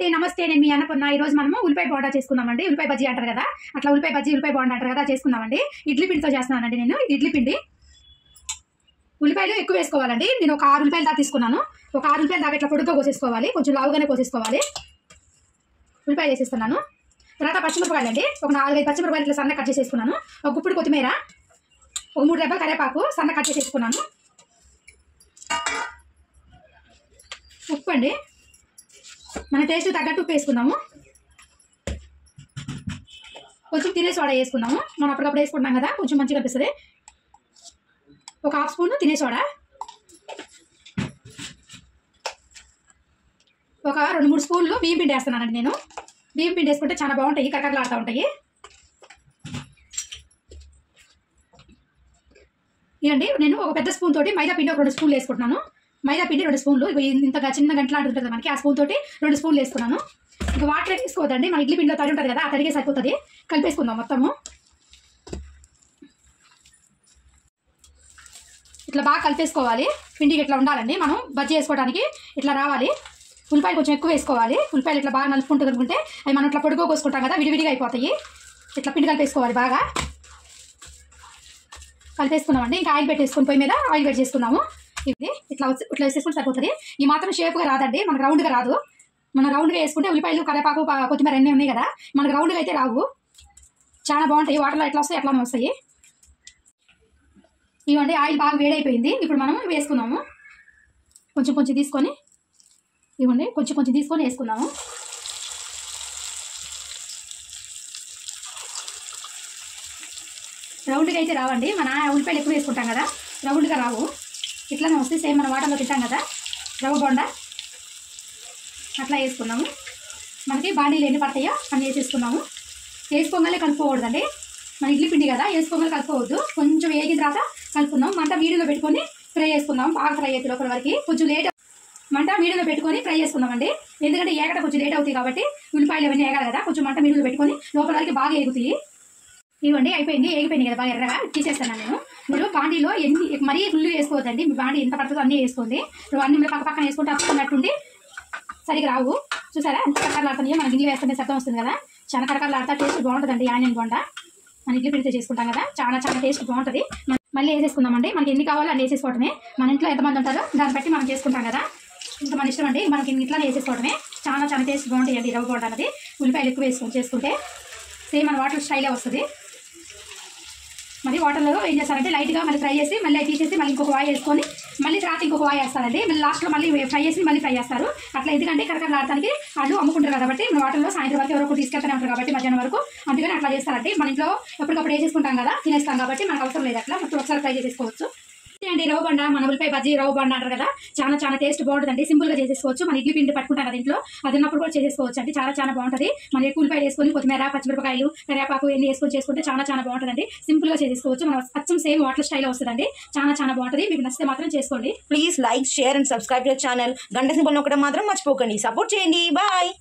అండి నమస్తే నేను మీ అన్నపూర్ణ ఈ రోజు మనము ఉల్లిపాయ బోండా చేసుకుందామండి ఉల్లిపాయ బజ్జీ అంటారు కదా అట్లా ఉల్లిపాయ బజ్జీ ఉల్లిపాయ బోండా అంటారు కదా చేసుకుందామండి ఇడ్లీ పిండితో చేస్తున్నానండి నేను ఇడ్లీ పిండి ఉల్లిపాయలు ఎక్కువ వేసుకోవాలండి నేను ఒక 6 ఉల్లిపాయలు దాకా తీసుకున్నాను ఒక 6 ఉల్లిపాయలు దాకా ఇట్లా పొడుగ్గా కోసేసుకోవాలి కొంచెం లావుగానే కోసేసుకోవాలి ఉల్లిపాయలు వేసేస్తున్నాను తర్వాత పచ్చిమిరపకాయలు అండి ఒక 4-5 పచ్చిమిరపకాయలు ఇట్లా సన్న కట్ చేసేసుకున్నాను ఒక గుప్పుడు కొత్తిమీర ఒక 3 రెబ్బలు కరివేపాకు సన్న కట్ చేసేసుకున్నాను ఉప్పు అండి మన టేస్ట్ తగ్గట్టు ఉప్పు వేసుకుందాము కొంచెం తినే సోడా వేసుకుందాము మనం అప్పటికప్పుడు వేసుకుంటాం కదా కొంచెం మంచిగా అనిపిస్తుంది ఒక 1/2 స్పూన్ తినే సోడా ఒక 2-3 స్పూన్లు బియ్యం పిండి వేస్తున్నానండి నేను బియ్యం పిండి వేసుకుంటే చాలా బాగుంటాయి కరకరలాడుతూ ఉంటాయి ఇదండి నేను ఒక పెద్ద స్పూన్ తోటి మైదా పిండి ఒక 2 స్పూన్లు వేసుకుంటున్నాను మైదా పిండి 2 స్పూన్లు ఇంతగా చిన్న గంటలా ఉంటుంది మనకి ఆ స్పూన్ తోటి 2 స్పూన్లు వేసుకున్నాను ఇంకా వాటర్ తీసుకోవద్దండి మన ఇడ్లీ పిండిలో తడి ఉంటుంది కదా ఆ తడిగే సరిపోతుంది కలిపేసుకుందాం మొత్తము ఇట్లా బాగా కలిపేసుకోవాలి పిండికి ఇట్లా ఉండాలండి మనం బజ్జీ వేసుకోవడానికి ఇట్లా రావాలి ఉల్లిపాయలు కొంచెం ఎక్కువ వేసుకోవాలి ఉల్లిపాయలు ఇట్లా బాగా నలుపుకుంటూ అనుకుంటే అవి మనం ఇట్లా పొడుగు కోసుకుంటాం కదా విడివిడిగా అయిపోతాయి ఇట్లా పిండి కలిపేసుకోవాలి బాగా కలిపేసుకున్నామండి ఇంకా ఆయిల్ పెట్టేసుకుని పొయ్యి మీద ఆయిల్ పెట్టి చేసుకున్నాము ఇది ఇట్లా వేసేసుకుంటే సరిపోతుంది ఈ మాత్రం షేప్గా రాదండి మనకు రౌండ్గా రాదు మనం రౌండ్గా వేసుకుంటే ఉల్లిపాయలు కరివేపాకు కొత్తిమీర అన్నీ ఉన్నాయి కదా మనకు రౌండ్గా అయితే రావు చాలా బాగుంటాయి వాటర్లో ఎట్లా వస్తాయి అట్లానే వస్తాయి ఇవ్వండి ఆయిల్ బాగా వేడైపోయింది ఇప్పుడు మనం వేసుకున్నాము కొంచెం కొంచెం తీసుకొని ఇవ్వండి కొంచెం కొంచెం తీసుకొని వేసుకున్నాము రౌండ్గా అయితే రావండి మన ఉల్లిపాయలు ఎక్కువ వేసుకుంటాం కదా రౌండ్గా రావు ఇట్లానే వస్తే సేమ్ మన వాటర్లో తింటాం కదా రవ్వ బొండా అట్లా వేసుకున్నాము మనకి బాండీలు ఎన్ని పడతాయో అన్నీ వేసేసుకున్నాము వేసుకోగానే కలుపుకోకూడదండి మన ఇడ్లీ పిండి కదా వేసుకోగానే కలుపుకోవద్దు కొంచెం వేగిన తర్వాత కలుపుకుందాం మంట మీడియంలో పెట్టుకొని ఫ్రై చేసుకుందాం బాగా ఫ్రై అవుతుంది లోపల వరకు కొంచెం లేట్ మంట మీడియంలో పెట్టుకొని ఫ్రై చేసుకుందామండి ఎందుకంటే ఏగట కొంచెం లేట్ అవుతాయి కాబట్టి ఉల్లిపాయలు అవన్నీ ఏగాలి కదా కొంచెం మంట మీడియంలో పెట్టుకొని లోపల వరకు బాగా ఎగుతాయి ఇవ్వండి అయిపోయింది ఏగిపోయింది కదా బాగా ఎర్రగా తీసేస్తాను నేను మీరు బాండీలో ఎన్ని మరీ ఫుల్ వేసుకోవద్దండి మీ బాండీ ఎంత పడుతుందో అన్నీ వేసుకోండి నువ్వు అన్ని పక్క పక్కన వేసుకుంటే అతుకున్నట్టుండి సరిగ్గా రావు చూసారా ఎంత కరకరలాడుతున్నాయో మన గిన్నెలు వేస్తుంటే శబ్దం వస్తుంది కదా చాలా కరకరలాడుతా టేస్ట్ బాగుంటుందండి ఆనియన్ బొండా మన ఇడ్లీ పిండితో చేసుకుంటాం కదా చాలా టేస్ట్ బాగుంటుంది మళ్ళీ వేసేసుకుందామండి మనకి ఎన్ని కావాలో అన్ని వేసేసుకోవడమే మన ఇంట్లో ఎంతమంది ఉంటారో దాన్ని బట్టి మనం చేసుకుంటాం కదా ఇంకా మన ఇష్టం అండి మనకి ఇట్లా వేసేసుకోవడమే చాలా టేస్ట్ బాగుంటాయండి రవ్వ బొండా అనేది ఉల్లిపాయలు ఎక్కువ వేసుకొని చేసుకుంటే సేమ్ మన వాటర్ స్టైలే వస్తుంది మరి వాటర్లో ఏం చేస్తారంటే లైట్గా మళ్ళీ ఫ్రై చేసి మళ్ళీ తీసేసి మళ్ళీ ఇంకొక వాయి వేసుకొని మళ్ళీ తర్వాత ఇంకొక వాయి వేస్తారండి మళ్ళీ లాస్ట్లో మళ్ళీ ఫ్రై చేసి మళ్ళీ ఫ్రై చేస్తారు అట్లా ఎందుకంటే కరకరలాడటానికి వాళ్ళు అమ్ముకుంటారు కాబట్టి మన వాటర్లో సాయంత్రం వరకు ఎవరో తీసుకెళ్తూనే ఉంటారు కాబట్టి మధ్యాహ్నం వరకు అందుకని అట్లా చేస్తారండి మన ఇంట్లో ఎప్పటికప్పుడు వేసేసుకుంటాం కదా తినేస్తాం కాబట్టి మనకు అవసరం లేదు అట్లా మొత్తం ఒకసారి ఫ్రై చేసేసుకోవచ్చు అండి రవ్వ బండ మన ఉల్లిపాయ బజ్జీ రవ్వ బండ అంటారు కదా చాలా టేస్ట్ బాగుంటుందండి సింపుల్గా చేసేసుకోవచ్చు మన ఇడ్లీ పిండి పట్టుకుంటాం కదా ఇంట్లో అది ఉన్నప్పుడు కూడా చేసేసుకోవచ్చు అండి చాలా బాగుంటుంది మన ఎక్కువ ఉల్లిపాయలు వేసుకొని కొత్తిమీర పచ్చిమిరపకాయలు కరివేపాకు ఎన్ని వేసుకొని చేసుకుంటే చాలా బాగుంటుందండి సింపుల్గా చేసేసుకోవచ్చు మన అచ్చం సేమ్ వాటర్ స్టైల్ వస్తుందండి చాలా బాగుంటుంది మీకు నచ్చితే మాత్రం చేసుకోండి please like share and subscribe your channel గంట సింబల్ నొక్కడం మాత్రం మర్చిపోకండి సపోర్ట్ చేయండి బాయ్